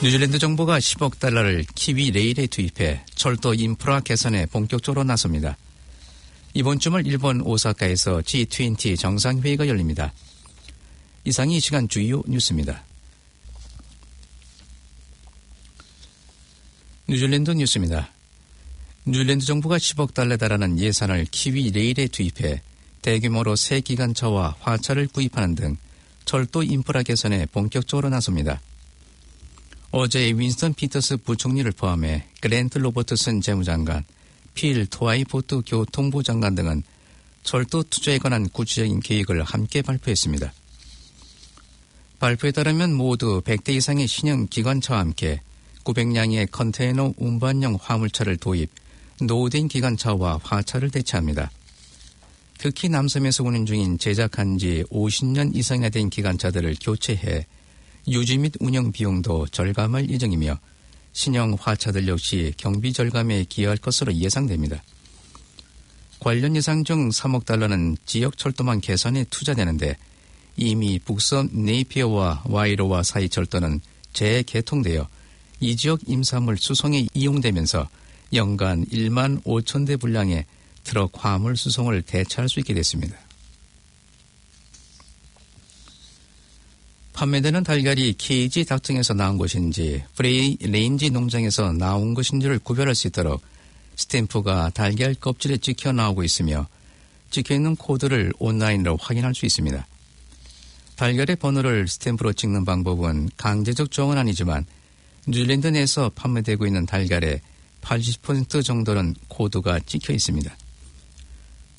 뉴질랜드 정부가 10억 달러를 키위 레일에 투입해 철도 인프라 개선에 본격적으로 나섭니다. 이번 주말 일본 오사카에서 G20 정상회의가 열립니다. 이상이 이 시간 주요 뉴스입니다. 뉴질랜드 뉴스입니다. 뉴질랜드 정부가 10억 달러에 달하는 예산을 키위 레일에 투입해 대규모로 새 기관차와 화차를 구입하는 등 철도 인프라 개선에 본격적으로 나섭니다. 어제 윈스턴 피터스 부총리를 포함해 그랜트 로버트슨 재무장관, 필 토아이포트 교통부 장관 등은 철도 투자에 관한 구체적인 계획을 함께 발표했습니다. 발표에 따르면 모두 100대 이상의 신형 기관차와 함께 900량의 컨테이너 운반용 화물차를 도입, 노후된 기관차와 화차를 대체합니다. 특히 남섬에서 운행 중인 제작한 지 50년 이상이나 된 기관차들을 교체해 유지 및 운영 비용도 절감할 예정이며 신형 화차들 역시 경비 절감에 기여할 것으로 예상됩니다. 관련 예산 중 3억 달러는 지역 철도망 개선에 투자되는데 이미 북섬 네이피어와 와이로와 사이 철도는 재개통되어 이 지역 임산물 수송에 이용되면서 연간 1만 5천 대 분량의 트럭 화물 수송을 대체할 수 있게 됐습니다. 판매되는 달걀이 케이지 닭장에서 나온 것인지 프레이 레인지 농장에서 나온 것인지를 구별할 수 있도록 스탬프가 달걀 껍질에 찍혀 나오고 있으며 찍혀있는 코드를 온라인으로 확인할 수 있습니다. 달걀의 번호를 스탬프로 찍는 방법은 강제적 조항은 아니지만 뉴질랜드 내에서 판매되고 있는 달걀의 80% 정도는 코드가 찍혀 있습니다.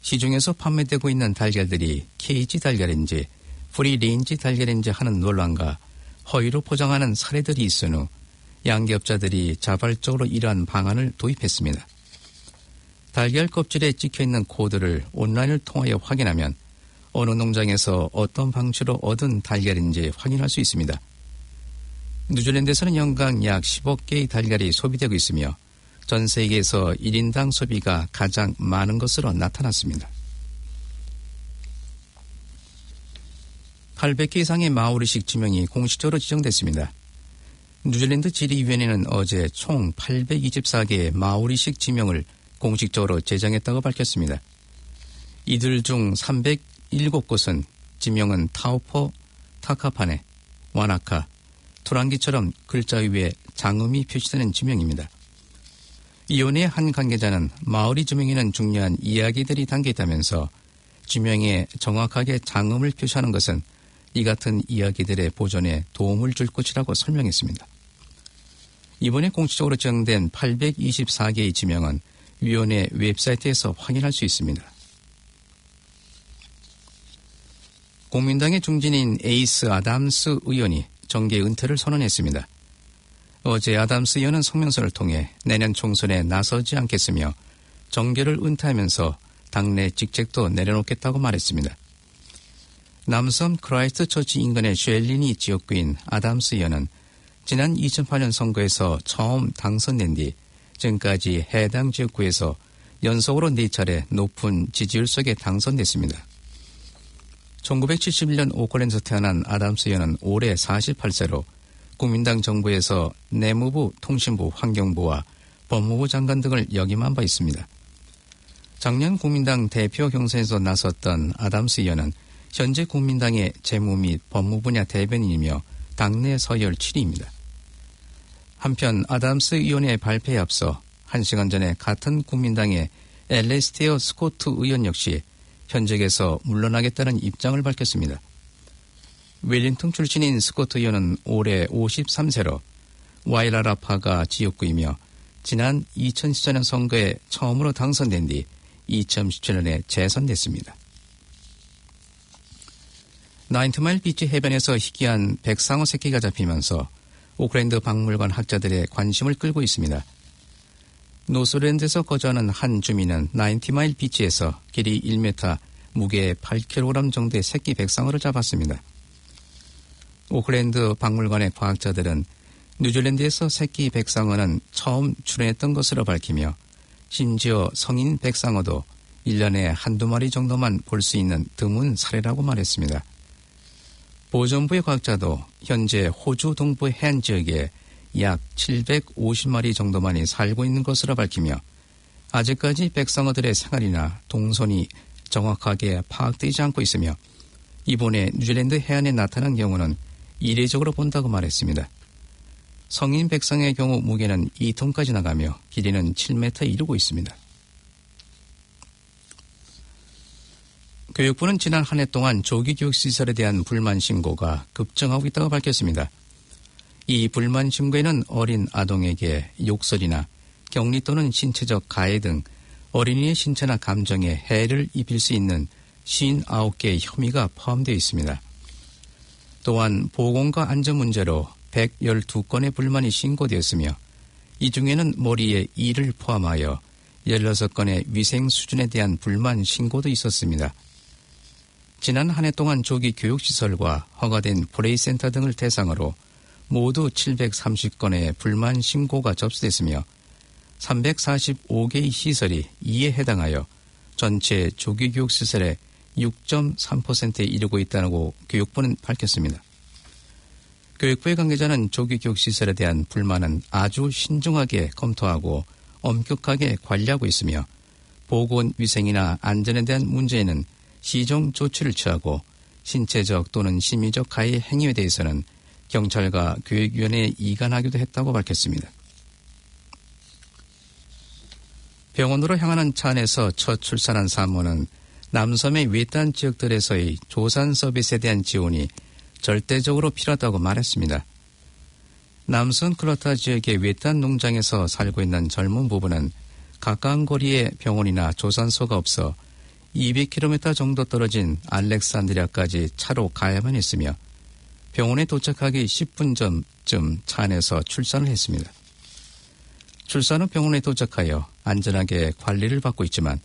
시중에서 판매되고 있는 달걀들이 케이지 달걀인지 프리레인지 달걀인지 하는 논란과 허위로 포장하는 사례들이 있은 후 양기업자들이 자발적으로 이러한 방안을 도입했습니다. 달걀 껍질에 찍혀있는 코드를 온라인을 통하여 확인하면 어느 농장에서 어떤 방식으로 얻은 달걀인지 확인할 수 있습니다. 뉴질랜드에서는 연간 약 10억 개의 달걀이 소비되고 있으며 전 세계에서 1인당 소비가 가장 많은 것으로 나타났습니다. 800개 이상의 마오리식 지명이 공식적으로 지정됐습니다. 뉴질랜드 지리위원회는 어제 총 824개의 마오리식 지명을 공식적으로 제정했다고 밝혔습니다. 이들 중 307곳은 지명은 타우포, 타카파네, 와나카, 투랑기처럼 글자 위에 장음이 표시되는 지명입니다. 위원회의 한 관계자는 마오리 지명에는 중요한 이야기들이 담겨있다면서 지명에 정확하게 장음을 표시하는 것은 이 같은 이야기들의 보존에 도움을 줄 것이라고 설명했습니다. 이번에 공식적으로 지정된 824개의 지명은 위원회 웹사이트에서 확인할 수 있습니다. 공민당의 중진인 에이스 아담스 의원이 정계 은퇴를 선언했습니다. 어제 아담스 의원은 성명서를 통해 내년 총선에 나서지 않겠으며 정계를 은퇴하면서 당내 직책도 내려놓겠다고 말했습니다. 남섬 크라이스트 처치 인근의 쉘리니 지역구인 아담스 의원은 지난 2008년 선거에서 처음 당선된 뒤 지금까지 해당 지역구에서 연속으로 4차례 높은 지지율 속에 당선됐습니다. 1971년 오클랜드에서 태어난 아담스 의원은 올해 48세로 국민당 정부에서 내무부, 통신부, 환경부와 법무부 장관 등을 역임한 바 있습니다. 작년 국민당 대표 경선에서 나섰던 아담스 의원은 현재 국민당의 재무 및 법무 분야 대변인이며 당내 서열 7위입니다. 한편 아담스 의원의 발표에 앞서 1시간 전에 같은 국민당의 엘레스테어 스코트 의원 역시 현직에서 물러나겠다는 입장을 밝혔습니다. 웰링턴 출신인 스코트 의원은 올해 53세로 와이라라파가 지역구이며 지난 2014년 선거에 처음으로 당선된 뒤 2017년에 재선됐습니다. 나인트마일 비치 해변에서 희귀한 백상어 새끼가 잡히면서 오클랜드 박물관 학자들의 관심을 끌고 있습니다. 노스랜드에서 거주하는 한 주민은 나인티마일 비치에서 길이 1m, 무게 8kg 정도의 새끼 백상어를 잡았습니다. 오클랜드 박물관의 과학자들은 뉴질랜드에서 새끼 백상어는 처음 출현했던 것으로 밝히며 심지어 성인 백상어도 1년에 한두 마리 정도만 볼 수 있는 드문 사례라고 말했습니다. 보존부의 과학자도 현재 호주 동부 해안 지역에 약 750마리 정도만이 살고 있는 것으로 밝히며 아직까지 백성어들의 생활이나 동선이 정확하게 파악되지 않고 있으며 이번에 뉴질랜드 해안에 나타난 경우는 이례적으로 본다고 말했습니다. 성인 백성의 경우 무게는 2톤까지 나가며 길이는 7m에 이르고 있습니다. 교육부는 지난 한 해 동안 조기 교육시설에 대한 불만 신고가 급증하고 있다고 밝혔습니다. 이 불만 신고에는 어린 아동에게 욕설이나 격리 또는 신체적 가해 등 어린이의 신체나 감정에 해를 입힐 수 있는 59개의 혐의가 포함되어 있습니다. 또한 보건과 안전 문제로 112건의 불만이 신고되었으며 이 중에는 머리에 이를 포함하여 16건의 위생 수준에 대한 불만 신고도 있었습니다. 지난 한 해 동안 조기 교육시설과 허가된 플레이센터 등을 대상으로 모두 730건의 불만 신고가 접수됐으며 345개의 시설이 이에 해당하여 전체 조기 교육시설의 6.3%에 이르고 있다고 교육부는 밝혔습니다. 교육부의 관계자는 조기 교육시설에 대한 불만은 아주 신중하게 검토하고 엄격하게 관리하고 있으며 보건위생이나 안전에 대한 문제에는 시정 조치를 취하고 신체적 또는 심리적 가해 행위에 대해서는 경찰과 교육위원회에 이관하기도 했다고 밝혔습니다. 병원으로 향하는 차 안에서 첫 출산한 산모는 남섬의 외딴 지역들에서의 조산 서비스에 대한 지원이 절대적으로 필요하다고 말했습니다. 남섬 클러타 지역의 외딴 농장에서 살고 있는 젊은 부부는 가까운 거리에 병원이나 조산소가 없어 200km 정도 떨어진 알렉산드리아까지 차로 가야만 했으며 병원에 도착하기 10분 전쯤 차 안에서 출산을 했습니다. 출산 후 병원에 도착하여 안전하게 관리를 받고 있지만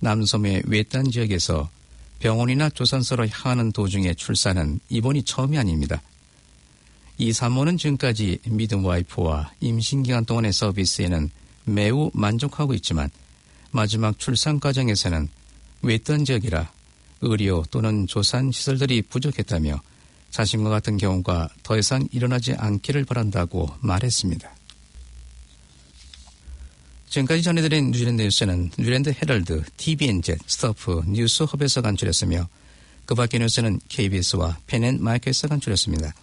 남섬의 외딴 지역에서 병원이나 조산소로 향하는 도중에 출산은 이번이 처음이 아닙니다. 이 산모는 지금까지 미드와이프와 임신기간 동안의 서비스에는 매우 만족하고 있지만 마지막 출산 과정에서는 외딴 지역이라 의료 또는 조산 시설들이 부족했다며 자신과 같은 경우가 더 이상 일어나지 않기를 바란다고 말했습니다. 지금까지 전해드린 뉴질랜드 뉴스는 뉴질랜드 헤럴드, TVNZ, 스토프, 뉴스허브에서 간추렸으며 그 밖의 뉴스는 KBS와 펜앤마이크에서 간추렸습니다.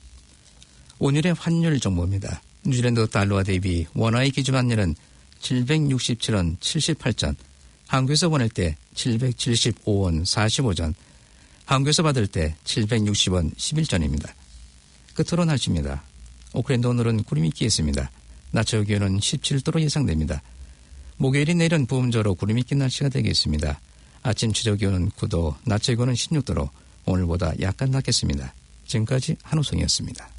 오늘의 환율 정보입니다. 뉴질랜드 달러와 대비 원화의 기준 환율은 767원 78전, 한국에서 보낼 때 775원 45전, 한국에서 받을 때 760원 11전입니다. 끝으로 날씨입니다. 오클랜드 오늘은 구름이 끼겠습니다. 낮 최고 기온은 17도로 예상됩니다. 목요일인 내일은 부음조로 구름이 낀 날씨가 되겠습니다. 아침 최저 기온은 9도, 낮 최고 기온은 16도로 오늘보다 약간 낮겠습니다. 지금까지 한우성이었습니다.